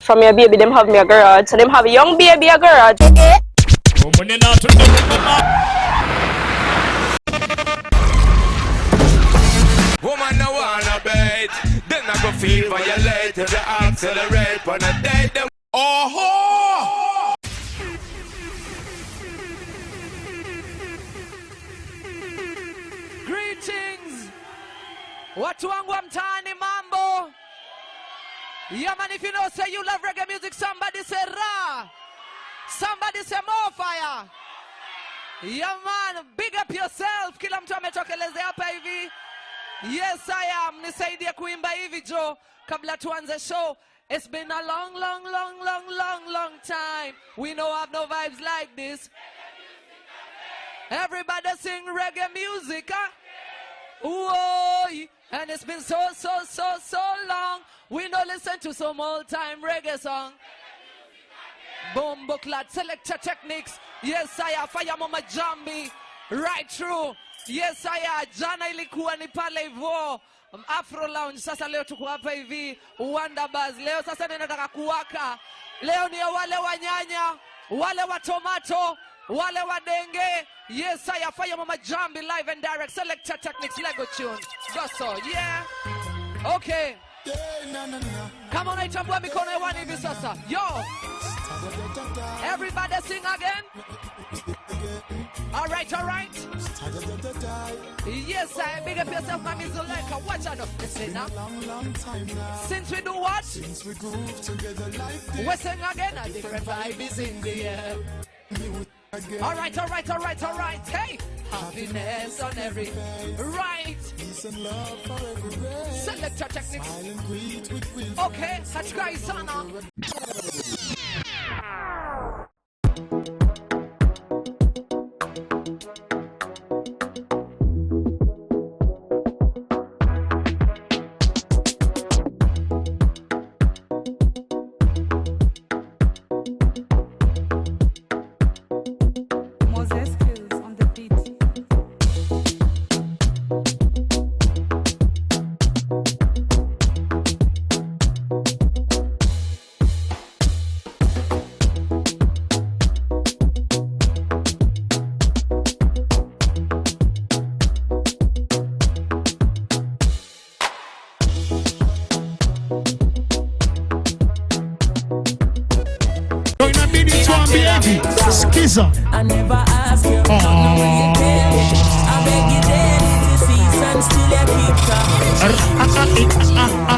from your baby, them have me a garage. So them have a young baby a garage. Woman no wanna bait, then I go feel violate if you accelerate on a date them. Oh! Greetings! Watu wangu wa mtaani mambo. Yeah man, if you know say you love reggae music, somebody say ra. Somebody say more fire. Yeah man, big up yourself. Kila mtu ametokeleze hapa hivi. Yes I am. Nisaidie kuimba hivi jo kabla tuanze show. It's been a long time. We know I have no vibes like this. Everybody sing reggae music, huh? Ooh, and it's been so long. We no listen to some old time reggae song. Boom booklet, selector techniques. Yes I am. Fire mama jambi. Right through. Yes I am. Jana ilikuwa ni pale hivyo Afro Lounge. Sasa leo tuko hapa hivi Wonderbuzz. Leo sasa ninataka kuwaka. Leo ni wale wa nyanya, wale wa tomato, wale wa denge. Yes I am. Fire mama jambi live and direct. Selector techniques, Lego tune. Goso, yeah. Okay. Come on, naitambua mikono hewani hivi sasa. Yo. Everybody sing again. All right. Yes, I big up yourself, my Mizuleka. Watch out, listen now. Since we do what? Since we groove together like this. We sing again. A different vibe is in the air. All right. Hey, happiness on every right. Peace and love for every selector techniques. Okay, hatch guys, sana. Skiza. I never ask you. I beg you daily to see and still you keep talking.